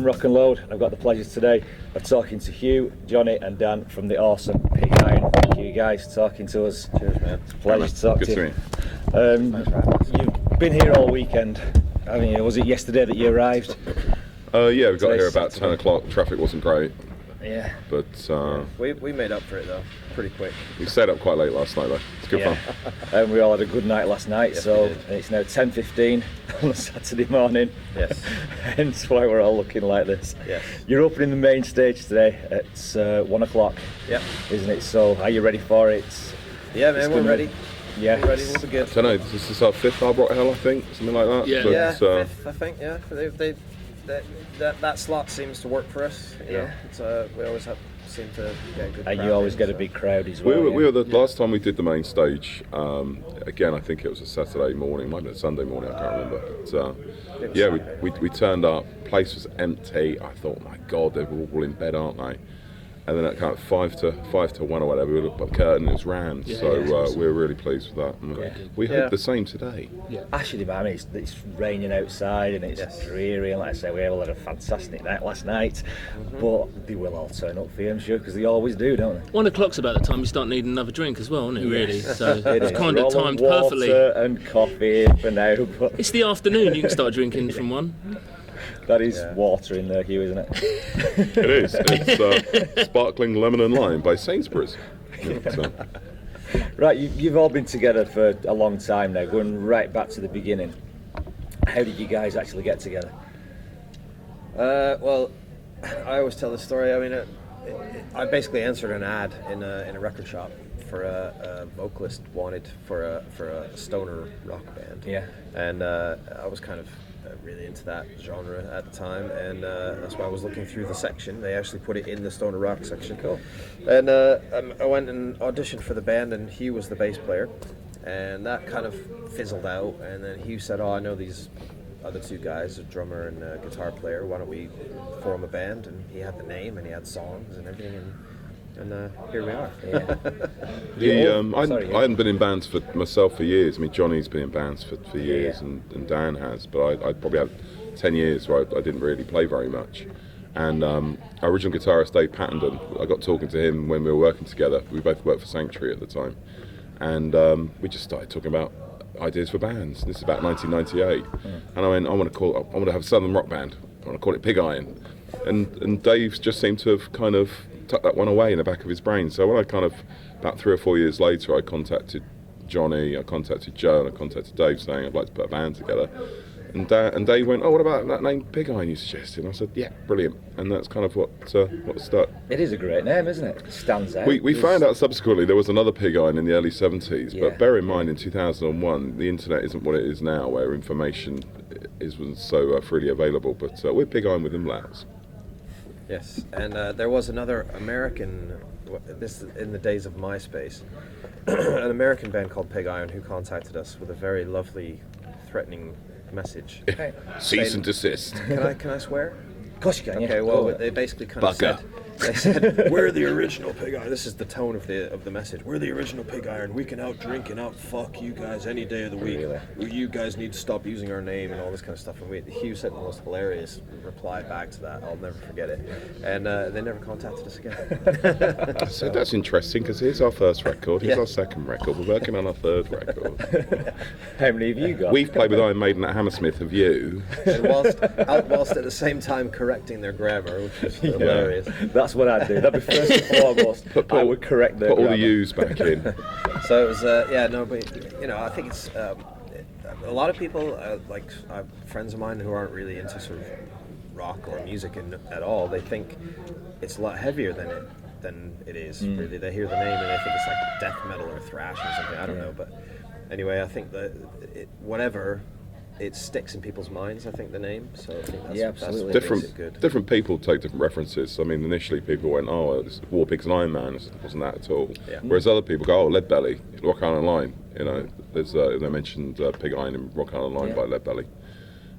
from Rock and Load. I've got the pleasure today of talking to Hugh, Johnny and Dan from the awesome Pig Iron. Thank you guys for talking to us. Cheers, man. It's a pleasure to talk Good to you. to You've been here all weekend, haven't you? Was it yesterday that you arrived? Yeah, we got Today's here about Saturday. 10 o'clock. Traffic wasn't great, Yeah. but We made up for it though, pretty quick. we stayed up quite late last night though. It's good Yeah. fun. We all had a good night last night, Yes, so we did. it's now 10:15 on a Saturday morning. Yes. Hence why we're all looking like this. Yes. You're opening the main stage today at 1 o'clock, Yep. isn't it? So are you ready for it? Yeah, It's man, we're gonna- ready. Yeah. We're ready. We'll be good. I don't know, this is our 5th Hard Rock Hell, I think, something like that. Yeah. But, Yeah, fifth, I think. Yeah, that slot seems to work for us. You know, it's we always seem to get a good. And crowd you always in, get a so. big crowd as we well. were yeah. the last time we did the main stage. Again, I think it was a Saturday morning, might have been a Sunday morning. I can't remember. But, yeah, we turned up. Place was empty. I thought, my God, they're all in bed, aren't they? And then at kind of 5 to 1 or whatever, we looked up the curtain, it was rammed. Yeah, so yeah, we were really pleased with that. And we Yeah. hope the same today. Actually, man, it's raining outside and it's Yes. dreary, and like I say, we all had a fantastic night last night. But they will all turn up for you, I'm sure, because they always do, don't they? 1 o'clock's about the time you start needing another drink as well, isn't it? Really, so It it's is. kind of Roll timed water perfectly. and coffee for now, but It's the afternoon. You can start drinking from 1. that is water in there, Hugh, isn't it? It is. It's sparkling lemon and lime by Sainsbury's. Yeah, so. Right, you've all been together for a long time now, going right back to the beginning. How did you guys actually get together? Well, I always tell the story. I mean, I basically answered an ad in a record shop for a vocalist wanted for a stoner rock band. Yeah. And I was kind of really into that genre at the time, and that's why I was looking through the section. They actually put it in the stoner rock section. Cool. And I went and auditioned for the band, and Hugh was the bass player, and that kind of fizzled out. And then Hugh said, "Oh, I know these other two guys, a drummer and a guitar player. Why don't we form a band?" And he had the name, and he had songs and everything, and here we are. I hadn't been in bands for myself for years. I mean, Johnny's been in bands for years, and Dan has, but I probably had 10 years where I didn't really play very much. And our original guitarist, Dave Pattenden, I got talking to him when we were working together. We both worked for Sanctuary at the time. And we just started talking about ideas for bands. This is about 1998. And I went, I want to have a southern rock band. I want to call it Pig Iron. And Dave just seemed to have kind of tucked that one away in the back of his brain. So when I kind of, about 3 or 4 years later, I contacted Johnny, I contacted Joe, and I contacted Dave saying I'd like to put a band together. And Dave went, "Oh, what about that name Pig Iron you suggested?" And I said, "Yeah, brilliant." And that's kind of what stuck. It is a great name, isn't it? It stands out. We found out subsequently there was another Pig Iron in the early 70s, Yeah. but bear in mind in 2001 the internet isn't what it is now, where information wasn't so freely available. But we're Pig Iron with them lads. Yes, and there was another American, this is in the days of MySpace, an American band called Pig Iron who contacted us with a very lovely, threatening message. Cease and desist. Can I swear? Of course you can, yeah. Okay, well, they basically kind of Bucka. said, they said, "We're the original Pig Iron." This is the tone of the message. "We're the original Pig Iron. We can out drink and out fuck you guys any day of the week. You guys need to stop using our name," and all this kind of stuff. And Hugh sent the most hilarious reply back to that. I'll never forget it. And they never contacted us again. So that's interesting because here's our first record, here's Yeah. our second record, we're working on our third record. How many have you got? We've played with Iron Maiden at Hammersmith, have you? And whilst at the same time correcting their grammar, which was hilarious. That's what I'd do. That'd be first and foremost. I would correct their Put all the grammar. U's back in. So it was, but you know, I think it's a lot of people, like friends of mine who aren't really into sort of rock or music at all. They think it's a lot heavier than it is. Really, they hear the name and they think it's like death metal or thrash or something. I don't know, but anyway, I think that whatever. It sticks in people's minds, I think, the name. So I think that's, absolutely. that's what makes it good. Different people take different references. I mean, initially people went, "Oh, it's War Pigs and Iron Man." It wasn't that at all. Yeah. Whereas other people go, "Oh, Lead Belly, Rock Island Line." You know, there's they mentioned Pig Iron and Rock Island Line by Lead Belly,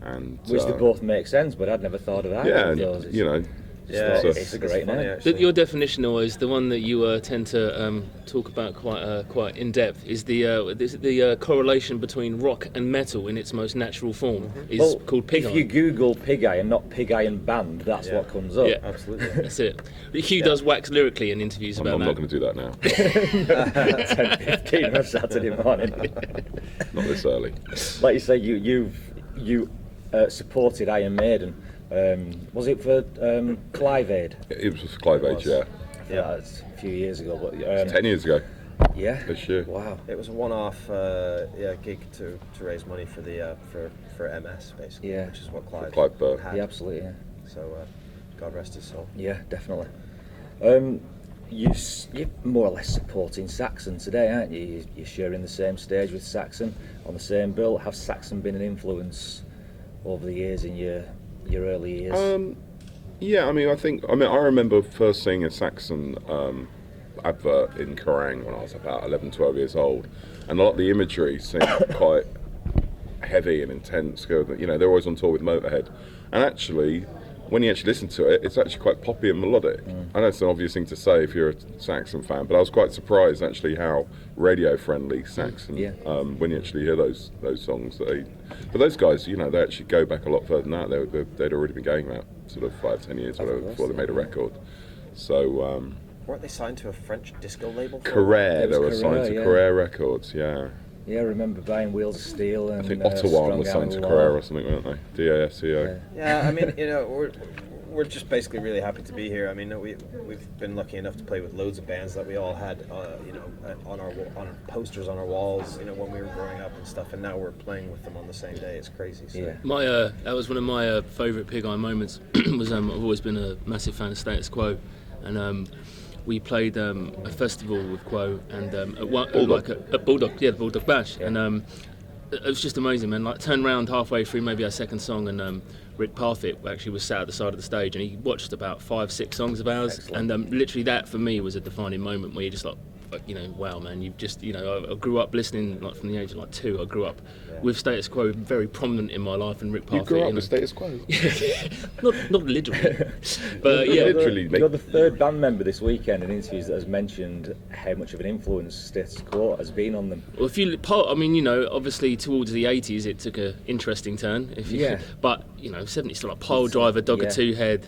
and Which they both make sense, but I'd never thought of that. yeah, of and, those. you know, Yeah, So- it's a great funny, name. actually. Your definition always, the one that you tend to talk about quite in depth, is the correlation between rock and metal in its most natural form. Is called pig if iron. you Google Pig Iron, not Pig Iron Band, that's Yeah. what comes up. Yeah. Absolutely. That's it. Hugh does wax lyrically in interviews I'm about not that. going to do that now. 10:15 on a Saturday morning. Not this early. Like you say, you supported Iron Maiden. Was it for Clive Aid? It was Clive Age, yeah. Yeah. That's a few years ago, but 10 years ago, yeah. this year. Wow. It was a one-off gig to raise money for the for MS basically, Yeah. which is what Clive Burr. had. Yeah, absolutely. Yeah, So God rest his soul. yeah, definitely. You're more or less supporting Saxon today, aren't you? You're sharing the same stage with Saxon on the same bill. Have Saxon been an influence over the years in your early years? Yeah, I remember first seeing a Saxon advert in Kerrang when I was about 11, 12 years old, and a lot of the imagery seemed quite heavy and intense. You know, they're always on tour with Motorhead, and actually, when you actually listen to it, it's actually quite poppy and melodic. I know it's an obvious thing to say if you're a Saxon fan, but I was quite surprised actually how radio-friendly Saxon. Yeah. When you actually hear those songs, but those guys, you know, they actually go back a lot further than that. They'd already been going about sort of 5-10 years or whatever before they made a record. So Weren't they signed to a French disco label? for a Carrere, It was they were signed Carrere, to yeah. Carrere Records, yeah. Yeah, I remember buying Wheels of Steel and I think Strong Ottawa was Out signed to of the Carrere Law. or something, weren't they? DASCO. Yeah. Yeah, I mean, you know, we're just basically really happy to be here. I mean, we've been lucky enough to play with loads of bands that we all had, you know, on posters on our walls, you know, when we were growing up and stuff. And now we're playing with them on the same day. It's crazy. So. Yeah. My that was one of my favourite Pig Iron moments. Was I've always been a massive fan of Status Quo, and we played a festival with Quo and at Bulldog, yeah, the Bulldog Bash, and it was just amazing, man. Like, turned around halfway through maybe our second song, and Rick Parfitt actually was sat at the side of the stage, and he watched about 5-6 songs of ours. Excellent. And literally that for me was a defining moment where you're just like, you know, wow, man, you've just, you know, I grew up listening, like, from the age of like 2. I grew up with Status Quo very prominent in my life, and Rick Parfitt. You grew up know. with Status Quo? not literally, but yeah. Literally, You're the third band member this weekend in interviews that has mentioned how much of an influence Status Quo has been on them. Well, if you, I mean, you know, obviously towards the 80s it took a interesting turn. But you know, 70s still like Pile Driver, Dog Yeah. of Two Head,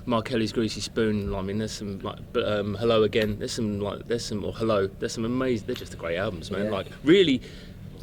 Mark Kelly's Greasy Spoon. I mean, there's some like, Hello Again. There's some Hello. There's some amazing. They're just great albums, man. Yeah. Like really.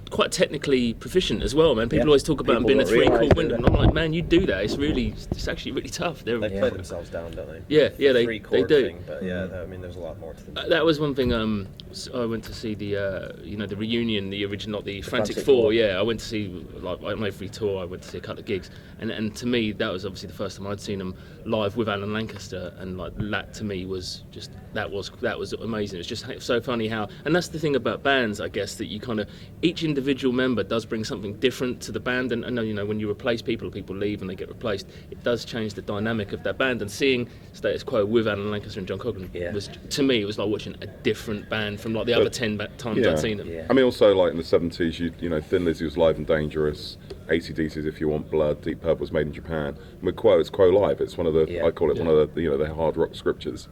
Quite technically proficient as well, man. People Yeah. always talk about them being People a don't 3 realise, chord do window, they? and I'm like, man, you do that. It's actually really tough. They They're, play themselves down, don't they? Yeah, they Three-chord do. Thing, but yeah, I mean, there's a lot more to them. That was one thing. I went to see the, you know, the reunion, the original, not the Frantic Frantic Four. Four. Yeah, I went to see, like, on every tour. I went to see a couple of gigs, and to me, that was obviously the first time I'd seen them live with Alan Lancaster, and like that to me was just that was amazing. It's just so funny how, and that's the thing about bands, I guess, that you kind of each individual member does bring something different to the band, and you know, when you replace people or people leave and they get replaced, it does change the dynamic of that band. And seeing Status Quo with Alan Lancaster and John Coglan was, to me, it was like watching a different band from like the other 10 times I'd seen them. Yeah. I mean, also like in the 70s, you know, Thin Lizzy was Live and Dangerous, AC/DC's If You Want Blood, Deep Purple was Made in Japan. And with Quo, it's Quo Live. It's one of the, I call it one of the, you know, the hard rock scriptures.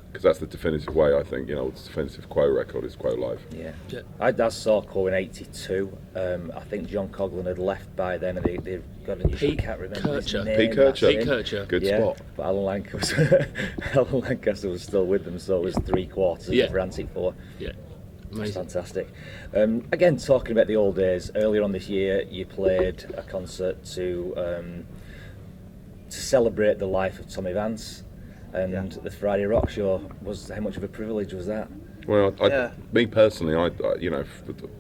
Because that's the definitive way, I think, you know, the definitive Quo record is Quo Live. Yeah. Yeah. I saw Quo in '82. I think John Coglan had left by then, and they've got a new. Pete I can't remember his Kircher. name. Pete that's Kircher. it. Pete Kircher. Good Yeah, spot. but Alan Lancaster was still with them, so it was 3/4 Yeah. of Frantic Four. Yeah, It's amazing. fantastic. Again, talking about the old days, earlier on this year, you played a concert to celebrate the life of Tommy Vance, and the Friday Rock Show was how much of a privilege was that? Well, Yeah. me personally, I you know,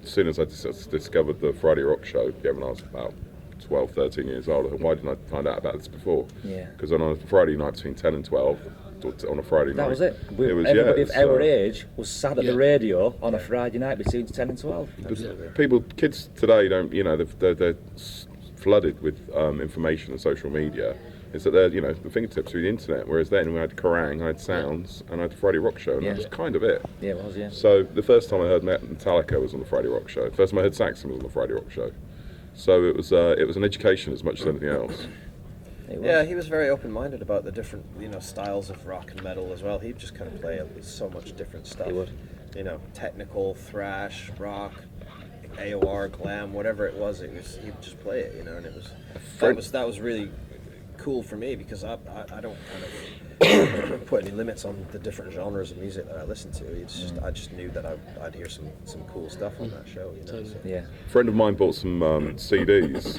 as soon as I discovered the Friday Rock Show, when I was about 12, 13 years old, I thought, why didn't I find out about this before? Yeah. Because on a Friday night between 10 and 12, on a Friday night. That was it. it Everybody was, of our age was sat at Yeah. the radio on a Friday night between 10 and 12. Kids today don't, you know, they're flooded with information and social media. Is that they're, you know, the fingertips through the internet, whereas then we had Kerrang, I had Sounds, and I had the Friday Rock Show, and Yeah. that was kind of it. Yeah, it was, yeah. So the first time I heard Metallica was on the Friday Rock Show. The first time I heard Saxon was on the Friday Rock Show. So it was an education as much as anything else. It was. Yeah, he was very open-minded about the different, styles of rock and metal as well. He'd just kind of play so much different stuff. He would. Technical, thrash, rock, AOR, glam, whatever it was. He'd just play it, and it was that was really cool for me because I don't kind of put any limits on the different genres of music that I listen to. It's just I just knew that I'd hear some cool stuff on that show. So. Yeah. A friend of mine bought some CDs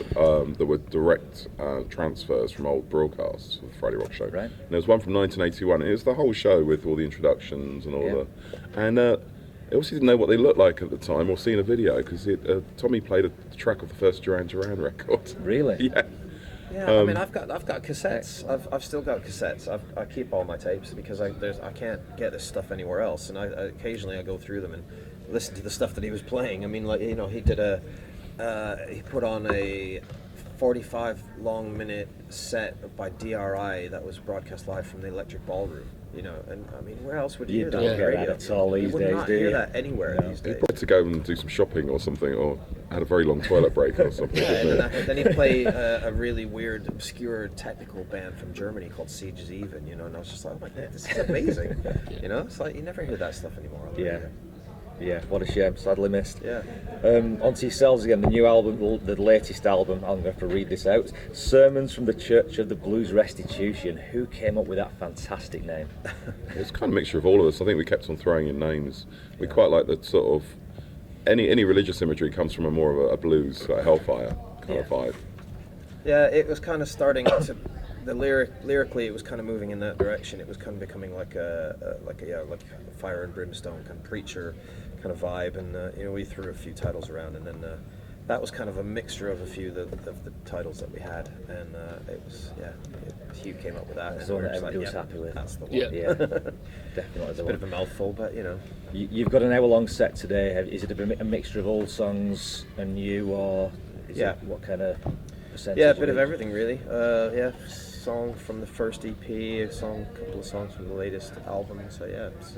that were direct transfers from old broadcasts of the Friday Rock Show. Right. And there was one from 1981. It was the whole show with all the introductions and all the... And I obviously didn't know what they looked like at the time or seen a video because Tommy played a track of the first Duran Duran record. Really? Yeah. Yeah, I mean, I've got cassettes. I've still got cassettes. I keep all my tapes because I can't get this stuff anywhere else. And I occasionally I go through them and listen to the stuff that he was playing. I mean, like he did he put on a 45 minute set by DRI that was broadcast live from the Electric Ballroom. And I mean, where else would you hear that? don't on the get radio? that at all these you would days, not do hear you? that anywhere these He days. probably had to go and do some shopping or something, or had a very long toilet break or something. Yeah, didn't he? and then he played a really weird, obscure technical band from Germany called Siege is Even, and I was just like, oh my god, this is amazing. It's like you never hear that stuff anymore. On the Yeah. radio. Yeah, what a shame, sadly missed. Yeah. Onto yourselves again, the new album, the latest album, I'm going to have to read this out. Sermons from the Church of the Blues Restitution. Who came up with that fantastic name? It was kind of a mixture of all of us. I think we kept on throwing in names. We quite like the sort of any religious imagery comes from a more of a blues, like Hellfire kind of vibe. Yeah, it was kind of starting to. Lyrically, it was kind of moving in that direction. It was kind of becoming like a fire and brimstone kind of preacher kind of vibe, and we threw a few titles around, and then that was kind of a mixture of a few of the titles that we had, and it was Hugh came up with that. That's and the one we that were just everybody was yeah, happy with. That's the one. Yeah. Yeah, definitely It's the a bit of one. a mouthful, but You've got an hour-long set today. Is it a mixture of old songs and new, or is Yeah. it what kind of percentage? Yeah, a bit of each? everything really. Song from the first EP, a couple of songs from the latest album. So yeah, it's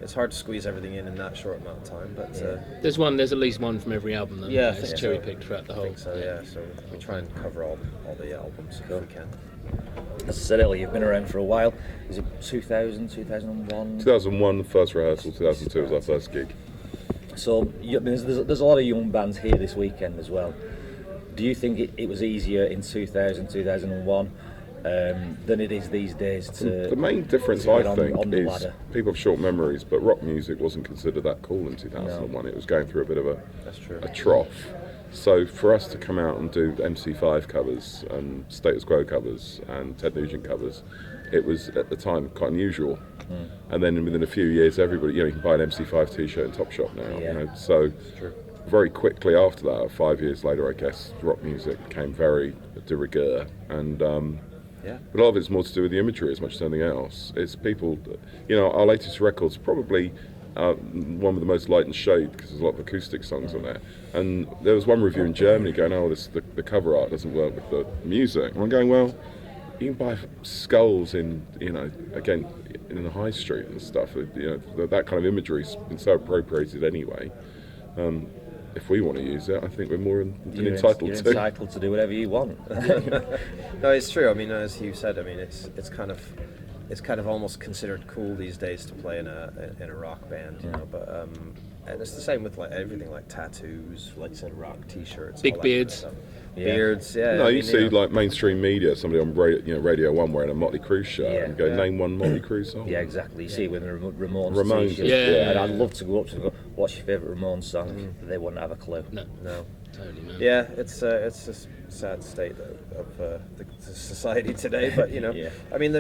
it's hard to squeeze everything in that short amount of time, but There's at least one from every album that Yeah, I is think cherry so. picked throughout the I whole. think so. Yeah, so we try and cover all the albums if we can. As I said earlier, you've been around for a while. Is it 2000, 2001? 2001, the first rehearsal. 2002 was our first gig. So there's a lot of young bands here this weekend as well. Do you think it was easier in 2000, 2001 than it is these days to... The main difference, to I get think, on the is ladder? people have short memories, but rock music wasn't considered that cool in 2001. It was going through a bit of That's true. a trough. So for us to come out and do MC5 covers and Status Quo covers and Ted Nugent covers, it was at the time quite unusual. And then within a few years, everybody, you can buy an MC5 t-shirt in Topshop now. Yeah. So very quickly after that, 5 years later, I guess, rock music became very de rigueur, and Yeah. but a lot of it's more to do with the imagery as much as anything else. It's people, our latest record's probably one with the most light and shade because there's a lot of acoustic songs on there. And there was one review in Germany going, the cover art doesn't work with the music. And I'm going, well, you can buy skulls in the high street and stuff. That kind of imagery's been so appropriated anyway. If we want to use it, I think we're more than You're entitled to. entitled to do whatever you want. No, it's true. I mean, as you said, I mean, it's kind of almost considered cool these days to play in a rock band, But and it's the same with like everything, like tattoos, like you said, rock T-shirts, Big all that kind of beards. stuff. Yeah. Beards, yeah. No, I you mean, see like mainstream media, somebody on Radio 1 wearing a Motley Crue shirt Yeah. and go, name one Motley Crue song. Yeah, exactly. You see it with the Ramones. Ramones, t-shirt. yeah. And I'd love to go up to them and go, what's your favourite Ramones song? They wouldn't have a clue. No, No. totally, man. Yeah, it's a sad state of the society today, but Yeah. I mean,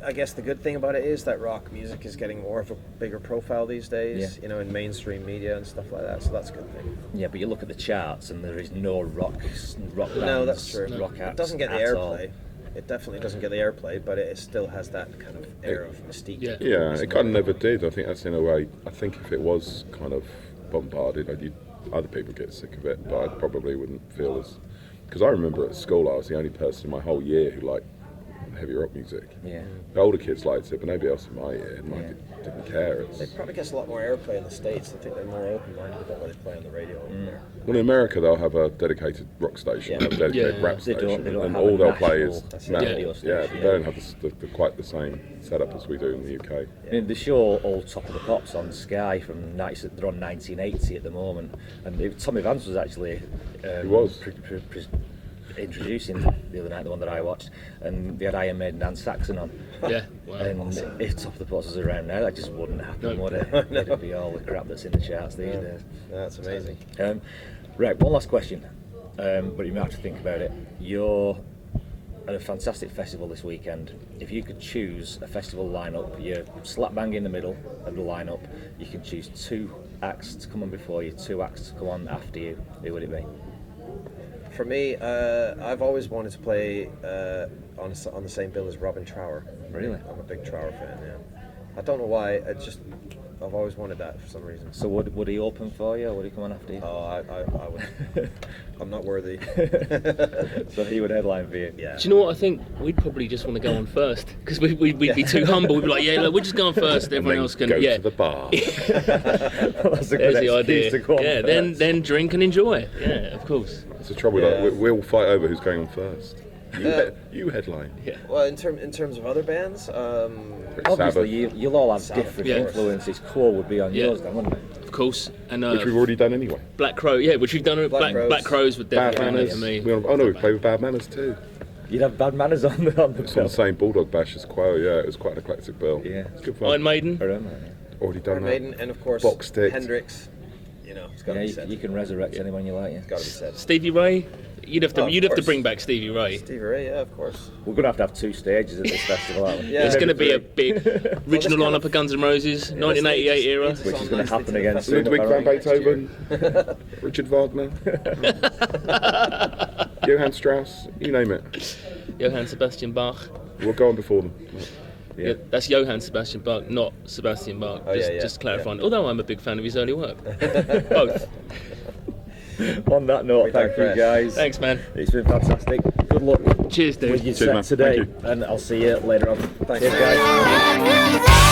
I guess the good thing about it is that rock music is getting more of a bigger profile these days, Yeah. in mainstream media and stuff like that. So that's a good thing. Yeah, but you look at the charts and there is no rock bands, No, that's true. rock acts It doesn't get the at all. airplay. It definitely doesn't get the airplay, but it still has that kind of air of mystique. Yeah. Yeah, it kind of never did. I think that's in a way. I think if it was kind of bombarded, other people get sick of it, but I probably wouldn't feel as. Because I remember at school, I was the only person in my whole year who liked heavy rock music. Yeah. The older kids liked it, but nobody else in my year didn't care. It probably gets a lot more airplay in the States. I think they're more open-minded about what they play on the radio over there. Well, in America, they'll have a dedicated rock station, Yeah. a dedicated Yeah. rap They station, don't and have all a they'll play national is radio metal. station, Yeah, they don't have quite the same setup as we do in the UK. I mean, they show all Top of the Pops on Sky from they're on 1980 at the moment, and Tommy Vance was actually He was. introducing the other night, the one that I watched, and they had Iron Maiden and Saxon on. Yeah, wow. And if Top of the Pops was around now, that just wouldn't happen, No. would it? It'd be all the crap that's in the charts these days. That's amazing. Right, one last question, but you might have to think about it. You're at a fantastic festival this weekend. If you could choose a festival lineup, you're slap bang in the middle of the lineup. You can choose 2 acts to come on before you, 2 acts to come on after you. Who would it be? For me, I've always wanted to play on the same bill as Robin Trower. Really? I'm a big Trower fan. Yeah. I don't know why. I've always wanted that for some reason. So would he open for you, or would he come on after you? Oh, I would. I'm not worthy. So he would headline for you. Yeah. Do you know what I think? We'd probably just want to go on first because we'd be too humble. We'd be like, yeah, look, we'll just go on first. And Everyone then else can. go Yeah, to the bar. That's a good there's the excuse idea. to go on Yeah, first. then drink and enjoy. Yeah, of course. That's the trouble. Yeah. Like, we'll fight over who's going on first. You headline. Yeah. Well, in terms of other bands, Obviously, Sabbath. you'll all have Sabbath, different yeah. influences. Core would be on Yeah. yours then, wouldn't it? Of course, and Which we've already done anyway. Black Crow, yeah, which we've done. Black Crows. Black Crows would Bad definitely be Manners. for me. We play with Bad Manners too. You'd have Bad Manners on the It's on the bill. same Bulldog Bash as Quail. Yeah, it was quite an eclectic bill. Yeah. It's good fun. Iron Maiden. I don't know. Already done Iron that. Maiden, and of course Box Stick. Hendrix. You know, it's got to Yeah, be said. you can resurrect anyone you like. Yeah. It's got to be said. Stevie Ray. You'd have to. Oh, of you'd have to course. bring back Stevie Ray. Stevie Ray, yeah, of course. We're going to have 2 stages at this festival, aren't we? Yeah. It's going to be a Maybe big original kind lineup of- of Guns N' Roses, 1988 era. Leads us Which on is gonna nicely happen to the again festival. soon. Ludwig van Next Beethoven, Richard Wagner, Johann Strauss, you name it. Johann Sebastian Bach. We'll go on before them. Yeah, that's Johann Sebastian Bach, not Sebastian Bach. Oh, just, yeah, just clarifying. Although I'm a big fan of his early work. Both. On that note, We thank you digress. guys. Thanks, man. It's been fantastic. Good luck Cheers, dude. with your Cheers, set man. today, Thank you. and I'll see you later on. Thanks, Cheers, man. guys.